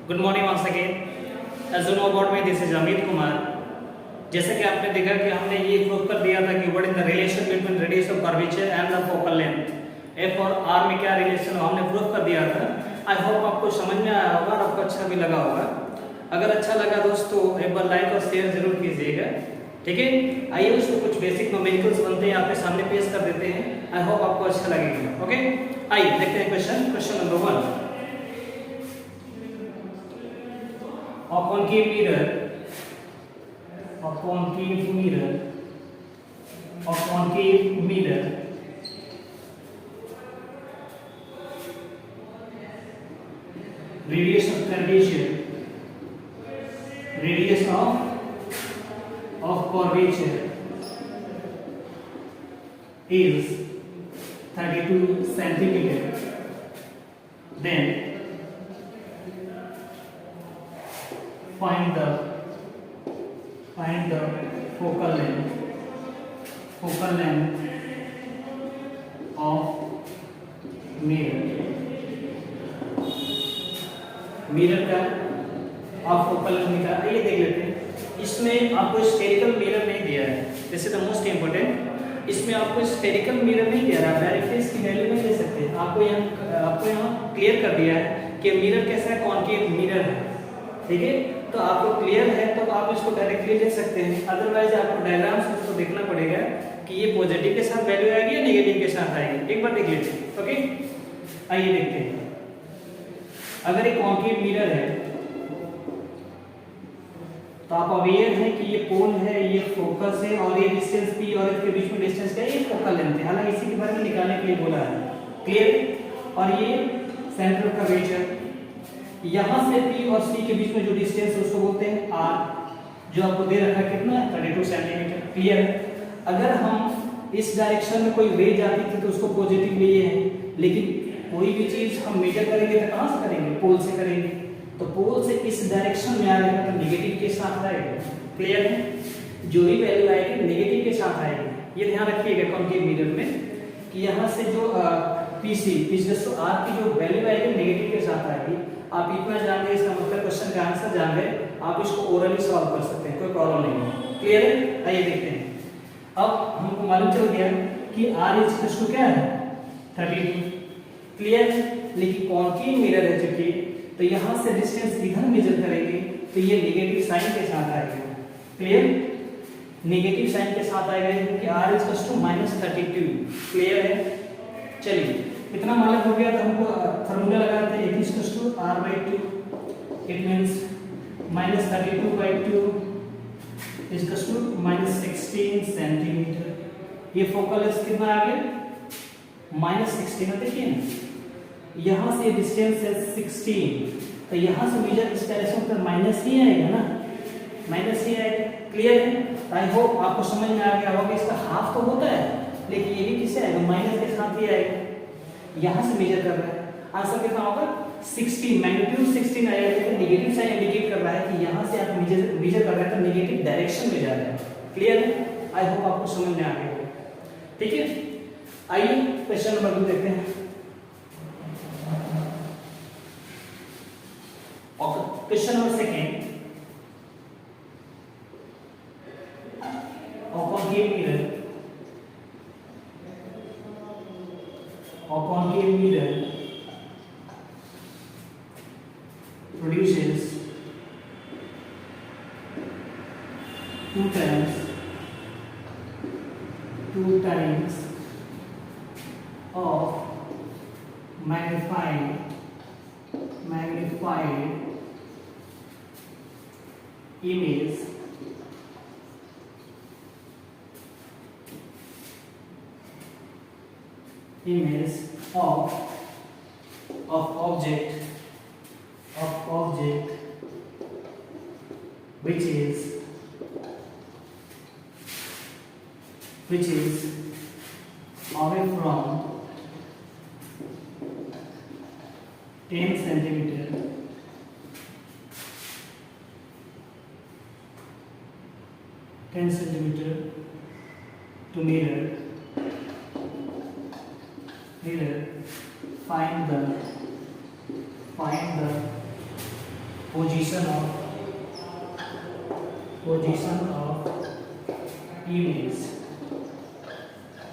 Good morning once again. As you know about me, this is Amit Kumar. जैसे कि आपने देखा कि हमने ये प्रूव कर दिया था कि what is the relation between radius of curvature and the focal length. F और आर में क्या रिलेशन है हमने प्रूव कर दिया था। आई होप आपको समझ में आया होगा और आपको अच्छा भी लगा होगा। अगर अच्छा लगा दोस्तों एक बार लाइक और शेयर जरूर कीजिएगा, ठीक है। आइए उसको कुछ बेसिक न्यूमेरिकल्स बनते हैं आपके सामने पेश कर देते हैं। आई होप आपको अच्छा लगेगा। ओके, आइए देखते हैं question number 1। A concave mirror radius of curvature is 32 centimeter. Then find the focal length of mirror का आप फोकल लेंथ निकाल। ये देख लेते हैं। इसमें आपको स्फेरिकल मिरर नहीं दिया है, this is the most important. इसमें आपको स्फेरिकल मिरर नहीं दिया है, वेरिफेस की वैल्यू नहीं ले सकते। आपको यहाँ क्लियर कर दिया है कि मिरर कैसा है, कॉन्केव मिरर है, ठीक है। तो आपको क्लियर है तो आप इसको डायरेक्टली ले सकते हैं। अदरवाइज आपको डायग्राम से इसको देखना पड़ेगा कि ये पॉजिटिव के साथ वैल्यू आएगी या नेगेटिव के साथ आएगी। एक बार देख लेते हैं। ओके, आइए देखते हैं। अगर एक कॉन्केव मिरर है तो आप अवेयर हैं कि ये पोल है, ये फोकस है और ये डिस्टेंस p और इसके बीच में डिस्टेंस क्या है, ये फोकल लेंथ है। हालांकि इसी के बारे में निकालने के लिए बोला है, क्लियर। और ये सेंटर कर्वेचर, यहां से p और c के बीच में जो डिस्टेंस है उसको बोलते हैं r, जो आपको दे रखा है कितना, 32 सेंटीमीटर, क्लियर। अगर हम इस डायरेक्शन में कोई रे जाती थी तो उसको पॉजिटिव लिए है, लेकिन कोई भी चीज हम मेजर करेंगे तो कहां से करेंगे, पोल से करेंगे। तो पोल से इस डायरेक्शन में आ रहेगा तो नेगेटिव के साथ आएगा, क्लियर है। जो भी वैल्यू आएगी नेगेटिव के साथ आएगी। ये ध्यान रखिएगा कॉन्केव मिरर में कि यहाँ से जो PC तो R की जो वैल्यू आएगी नेगेटिव के साथ आएगी। आप इतना जान गए, इसका मतलब क्वेश्चन का आंसर जान गए, आप इसको ओरली सॉल्व कर सकते हैं, कोई प्रॉब्लम नहीं है, क्लियर है। आइए देखते हैं। अब हमको मालूम चल गया कि R इज टू क्या है, 32, क्लियर। लेकिन कॉन्केव मिरर है चूंकि, तो यहाँ से डिस्टेंस इधर मेजर करेंगे तो ये नेगेटिव साइन के साथ आएगा, क्लियर। नेगेटिव साइन के साथ आएगा क्योंकि R इज टू -32, क्लियर है। चलिए इतना मालूम हो गया तो हमको फार्मूला लगाते हैं, is to r/2, it means -32/2 is to -16 centimetre. ये फोकल लेंथ कितना आ गया, -16। देखिए यहाँ से डिस्टेंस है 16, तो यहाँ से मेजर इस डायरेक्शन पर माइनस ही आएगा ना, माइनस ही आएगा, क्लियर है। आई होप आपको समझ में आ गया होगा। इसका हाफ तो होता है लेकिन ये भी किससे आएगा, माइनस के साथ ही आएगा। यहाँ से मेजर कर रहा है, आंसर कितना होगा 16, मैग्नीट्यूड 16 आएगा। लेकिन नेगेटिव साइन इंडिकेट कर रहा है कि यहाँ से आप मेजर कर रहे हैं तो नेगेटिव डायरेक्शन में जा रहे हैं, क्लियर है। आई होप आपको समझ में आ गया, ठीक है। आइए क्वेश्चन नंबर 2 देखते हैं। Question number 2, concave mirror produces two times of magnified image of object which is away from 10 centimeter to mirror find the position of image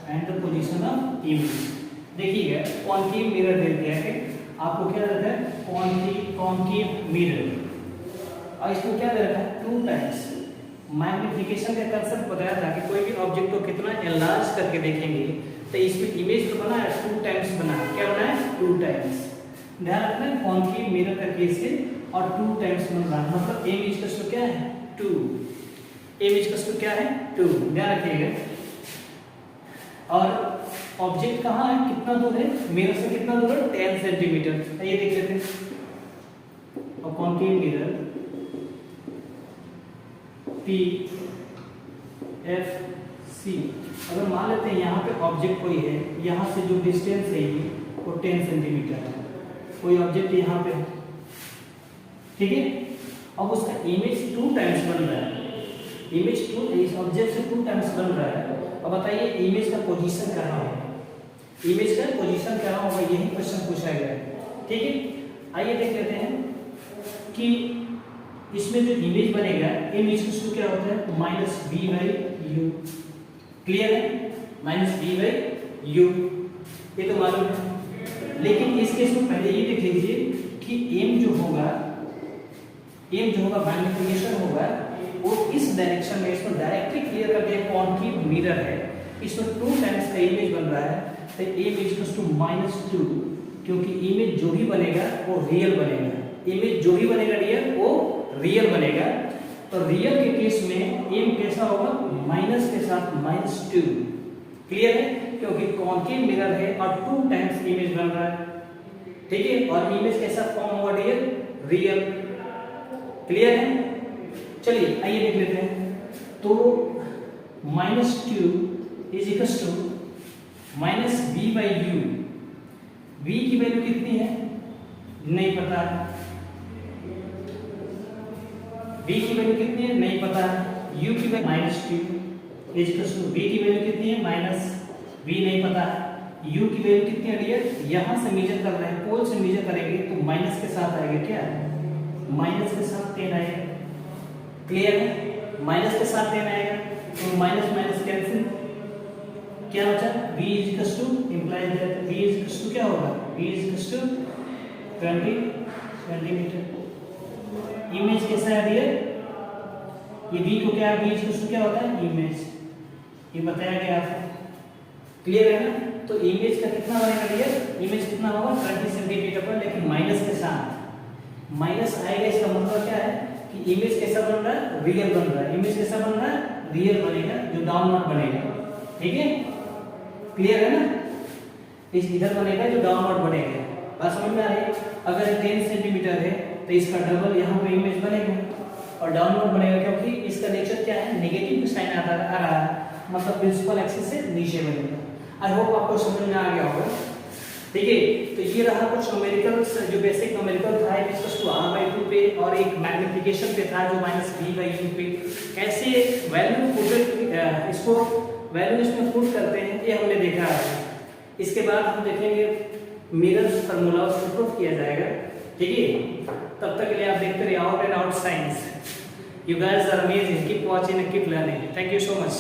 and the position of image। देखिए concave mirror दे दिया है आपको, क्या रहता है concave mirror, और इसको क्या दे रखा है 2 टाइम्स मैग्निफिकेशन का कंसेप्ट बताया था कि कोई भी ऑब्जेक्ट को कितना एनलार्ज करके देखेंगे तो इसमें इमेज तो बना है 2 टाइम्स बना है, क्या बना है 2 टाइम्स। ध्यान रखना है कॉन्केव मिरर का केस है और 2 टाइम्स बन रहा है, मतलब m इक्वल्स टू क्या है 2, m इक्वल्स टू क्या है 2, ध्यान रखिएगा। और ऑब्जेक्ट कहाँ है, कितना दूर है मिरर से, कितना दूर है 10 सेंटीमीटर, ये देख लेते हैं। और कॉन्केव मिरर PFC, अगर मान लेते हैं यहाँ पे ऑब्जेक्ट कोई है, यहाँ से जो डिस्टेंस है ये वो 10 सेंटीमीटर है, कोई ऑब्जेक्ट यहाँ पे है, ठीक है। अब उसका इमेज 2 टाइम्स बन रहा है, इमेज 2 इस ऑब्जेक्ट से 2 टाइम्स बन रहा है। अब बताइए इमेज का पोजीशन कहाँ है, इमेज का पोजीशन कहाँ होगा, यही क्वेश्चन पूछा गया है, ठीक है। आइए देख लेते हैं कि इसमें जो इमेज बनेगा इमेज का क्या होता है -b/u, क्लियर है, -b/u, ये तो मालूम है। लेकिन इस केस में पहले ये देख लीजिए कि m जो होगा मैग्निफिकेशन होगा वो इस डायरेक्शन में, इसको डायरेक्टली क्लियर कर दिया कॉन्केव मिरर है, इसमें 2 टाइम्स का इमेज बन रहा है तो m इक्वल्स टू -2, क्योंकि इमेज जो भी बनेगा वो रियल बनेगा, इमेज जो भी बनेगा वो रियल बनेगा। तो रियल के केस में m कैसा होगा माइनस के साथ -2, क्लियर है, क्योंकि कॉन्केव मिरर है और 2 टाइम्स इमेज बन रहा है, ठीक है। और इमेज कैसा फॉर्म होगा रियल, क्लियर है। चलिए आइए देख लेते हैं। तो -2 is equals to -b/u, v की वैल्यू कितनी है नहीं पता, v की वैल्यू कितनी है नहीं पता, u की value -2 is equals to v की वैल्यू कितनी है -v नहीं पता, u की वैल्यू कितनी है डियर, यहां से मेजर कर रहे हैं, पोल से मेजर करेंगे तो माइनस के साथ आएगा, क्या माइनस के साथ 10 आएगा, क्लियर है, माइनस के साथ 10 आएगा तो माइनस माइनस कैंसिल, क्या बचा v is equals to implies that v is equals to क्या होगा v is equals to 20 centimetre. Image कैसा है डियर, ये v को क्या v इज इक्वल्स टू क्या होता है इमेज, ये बताया गया आपको, क्लियर है ना। तो इमेज का कितना बनेगा डियर, इमेज कितना होगा 20 सेंटीमीटर पर, लेकिन माइनस के साथ माइनस आएगा, इसका मतलब क्या है कि इमेज कैसा बन रहा है रियल बन रहा है, इमेज कैसा बन रहा है रियल बनेगा, जो डाउनवर्ड बनेगा, ठीक है, क्लियर है ना। इस इधर बनेगा जो डाउनवर्ड बनेगा, बात समझ में आ रही है। अगर 10 सेंटीमीटर है तो इसका डबल यहाँ पे इमेज बनेगा और डाउनवर्ड बनेगा, क्योंकि इसका नेचर क्या है नेगेटिव साइन आ रहा है, मतलब प्रिंसिपल एक्सिस से नीचे बनेगा। आई होप आपको समझ में आ गया होगा, ठीक है। तो ये रहा कुछ न्यूमेरिकल्स, जो बेसिक न्यूमेरिकल था r/2 पे, और एक मैग्निफिकेशन पे था जो -b/u पे, कैसे वैल्यू इसको वैल्यू इसमें पुट करते हैं ये हमने देखा है। इसके बाद हम देखेंगे मिरर्स फार्मूला उसको प्रूफ किया जाएगा, ठीक है। तब तक के लिए आप देखते रहिए out and out science. You guys are amazing, keep watching and keep learning, thank you so much.